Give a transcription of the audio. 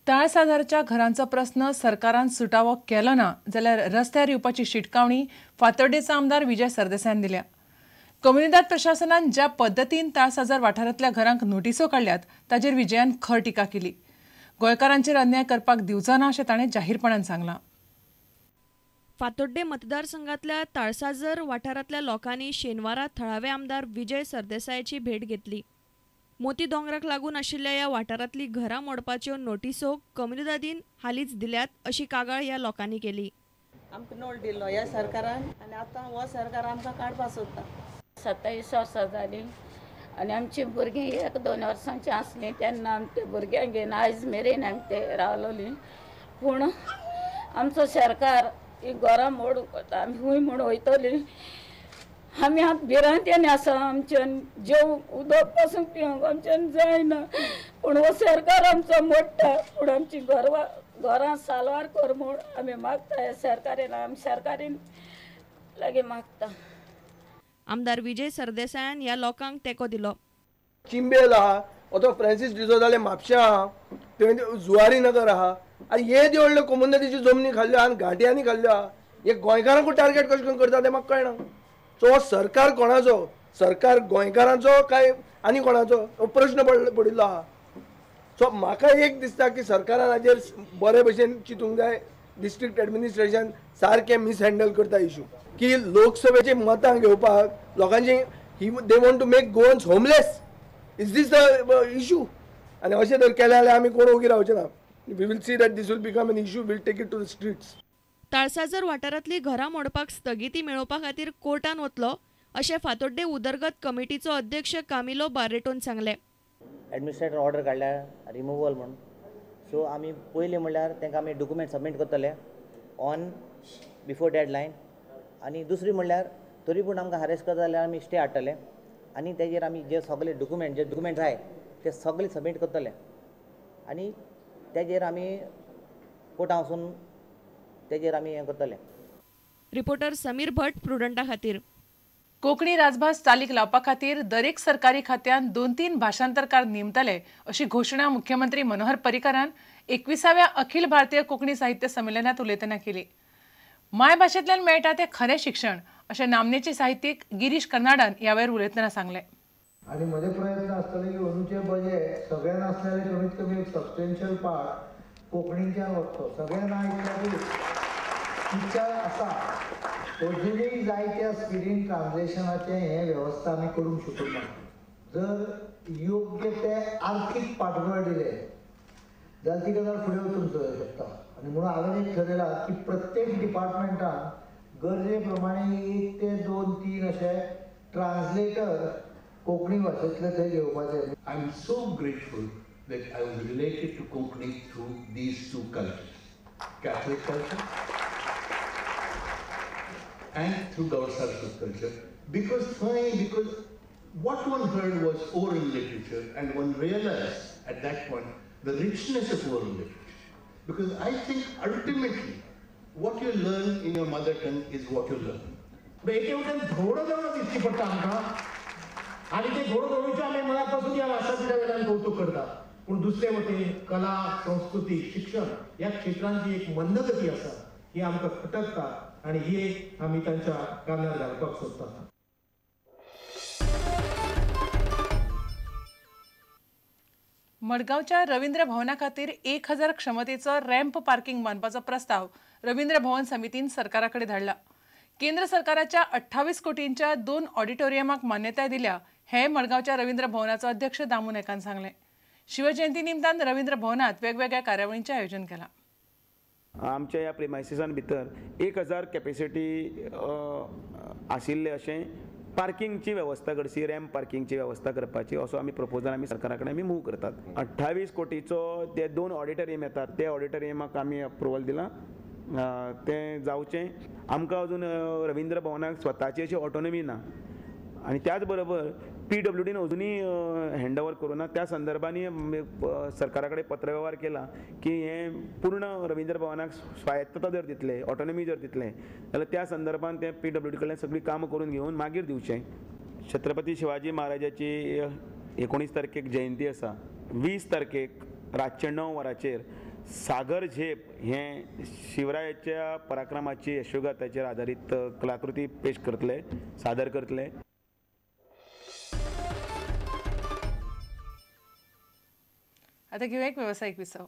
तळसाजारच्या घरांचो प्रस्न सरकारान सुटावो केलो ना जाल्यार रस्त्यार येवपाची शिटकावणी फातर्डेचो आमदार विजय सरदेसायान दिल्या। कम्युनिदाद प्रशासनान ज्या पद्दतीन तळसाजार वाठारांतल्या घरांक नोटिसो काडल्यात ताचेर विजयान खर टिका केली। गोंयकारांचेर अन्याय करपाक दिवचो ना अशें ताणें जाहीरपणान सांगलां। फातोड्डे मतदारसंघातल्या तळसाजर वाठारांतल्या लोकांनी शेनवारा थळावे आमदार विजय सरदेसायाची भेट घेतली। मोती दोंगराक लागून आशिल्ल्या ह्या वाठारांतली घरां मोडपाच्यो नोटिसो कम्युनिदादीन हालींच दिल्यात अशी कागाळ ह्या लोकांनी केली। आमकां नोट दिल्लो ह्या सरकारान आनी आतां हो सरकार आमकां काडपाक सोदता। 27 वर्सां जालीं आनी आमची भुरगीं 1-2 वर्सांची आसलीं तेन्ना आमच्या भुरग्यांक घेवन आयज मेरेन आमी ते रावलोलीं। पूण आमचो सरकार ही घरां मोडून आमी हूंय म्हूण वयतलीं। आमी आतां भिरांतेन आसा, आमच्यान जेव उदक पासून पिवंक आमच्यान जायना। पूण हो सरकार आमचो मोडटा, पूण आमची घरां सालवार कर म्हूण आमी मागता ह्या सरकारान, आमी सरकारीन लागीं मागता। आमदार विजय सरदेसायान ह्या लोकांक तेंको दिलो। चिंबेल आहा, तो फ्रांसीस डिसोजाले म्हापशा आहा, थंय जुवारी नगर आहा, आनी हे व्हडले कम्युनिटीची जमनी खाल्ल्यो आनी घांट्यांनी खाल्ल्यो आहा। हे गोंयकारांकूच टार्गेट कशें करून करता तें म्हाका कळना। सो सरकार कोणाचो? सरकार गोंयकारांचो काय आनी कोणाचो? हो प्रश्न पडिल्लो आहा। सो म्हाका एक दिसता की सरकारान हाजेर बरे भशेन चिंतूंक जाय। डिस्ट्रिक्ट एडमिनिस्ट्रेशन सारकें मिसहँडल करता इशू की लोकसभेची मतां घेवपाक लोकांची they want to make Goans homeless. Is this the issue? आनी अशें जर केलें जाल्यार आमी कोण ओगी रावचे ना। We will see that this will become an issue, we'll take it to the streets. तळसाजर वाठारांतली घरां मोडपाक स्थगिती मेळोवपा खातीर कोर्टान वतलो अशें फातोड्डे उदरगत कमिटीचो अध्यक्ष कामिलो बार्रेटोन सांगले। एडमिनिस्ट्रेटर ऑर्डर काडल्या रिमुवल म्हणून, सो आमी पयलीं म्हणल्यार तांकां आमी डॉक्युमेंट सबमीट करतले ऑन बिफोर डेडलायन, आनी दुसरी म्हणल्यार तरी पूण आमकां हारेस करता जाल्यार आमी स्टे हाडटले आनी तेजेर आमी जे सगळे डॉक्युमेंट जाय ते सगळे सबमीट करतले आनी तेजेर आमी कोर्टां वचून तेजेर आमी हें करतले। रिपोर्टर समीर भट, प्रुडंटा खातीर। कोंकणी राजभास चालीक लावपा खातीर दरेक सरकारी खात्यान 2-3 भाशांतरकार नेमतले अशी घोशणा मुख्यमंत्री मनोहर पर्रीकारान 21व्या अखिल भारतीय कोंकणी साहित्य संमेलनात उलयतना केली। मायभाशेंतल्यान मेळटा तें खरें शिक्षण अशें नामनेचे साहित्यीक गिरीश कर्नाडान ह्या वेळार उलयतना सांगलें। आणि म्हजे प्रयत्न आसतले की अंदूचे बजेट सगळ्यांना असलेले कमीत कमी एक सबस्टेन्शियल पार्ट कोंकणीच्यान वचचो। सगळ्यांना इच्छा आसा अजुनूय जायत्या स्पिडीन ट्रान्सलेशनाचें हें वेवस्था आमी करूंक शकना। जर योग्य ते आर्थीक पाठबळ दिलें जाल्यार ती गजाल फुडें वचूंक शकता। आनी म्हणून हांवें एक ठरयलां की प्रत्येक डिपार्टमेंटान गरजे प्रमाणे 1 ते 2-3 अशे ट्रान्सलेटर कोंकणी भाशेंतले थंय घेवपाचे। I am so grateful that I was related to Konkani through these two cultures, Catholic culture and through Gavaskar culture, because what one heard was oral literature, and one realized at that point the richness of oral literature, because I think ultimately what you learn in your mother tongue is what you learn. एकेवटेन थोडं दिसची पडटा आमकां आनी ते थोडं आमी मनापासून ह्या भाशांतल्या वेळान कौतुक करता। पूण दुसरे वटेन कला, संस्कृती, शिक्षण ह्या क्षेत्रांची एक मंदगती आसा ही आमकां खटकता आनी ही एक आमी तांच्या कानार घालपाक सोदता। मडगांवच्या रवींद्र भवना खातीर 1000 क्षमतेचो रॅम्प पार्किंग बांदपाचो प्रस्ताव रवींद्र भवन समितीन सरकारा कडेन धाडला। केंद्र सरकाराच्या 28 कोटींच्या 2 ऑडिटोरियमाक मान्यताय दिल्या हे मडगांवच्या रवींद्र भवनाचो अध्यक्ष दामू नायकान सांगलें। शिवजयंती निमतान रवींद्र भवनात वेगवेगळ्या कार्यावळींचें आयोजन केलां। आमच्या ह्या प्रिमायसिसान भितर 1000 कॅपेसिटी आशिल्ले अशें पार्किंगची वेवस्था करची, रॅम्प पार्किंगची वेवस्था करपाची असो आमी प्रपोजल आमी सरकारा कडेन आमी मूव करतात। 28 कोटीचो ते 2 ऑडिटोरियम येतात ते ऑडिटोरियमाक आमी अप्रुवल दिलां। तें जावचें। आमकां अजून रवींद्र भवनाक स्वताची अशी ऑटोनॉमी ना आनी त्याच बरोबर PWDन अजुनूय हँड ओवर करूं ना। त्या संदर्भांनी सरकारा कडेन पत्रव्यवहार केला की हें पूर्ण रवींद्र भवनाक स्वायत्तता जर दितले, ऑटोनॉमी जर दितले जाल्यार त्या संदर्भान ते PWD कडल्यान सगळी कामां करून घेवन मागीर दिवचें। छत्रपती शिवाजी महाराजाची 19 तारखेक जयंती आसा। 20 तारखेक रातचे 9 वरांचेर सागर झेप हे शिवरायाच्या पराक्रमाची यशोगाथाचेर आधारीत कलाकृती पेश करतले, सादर करतले. आता घेऊया एक व्यावसायिक विसाव.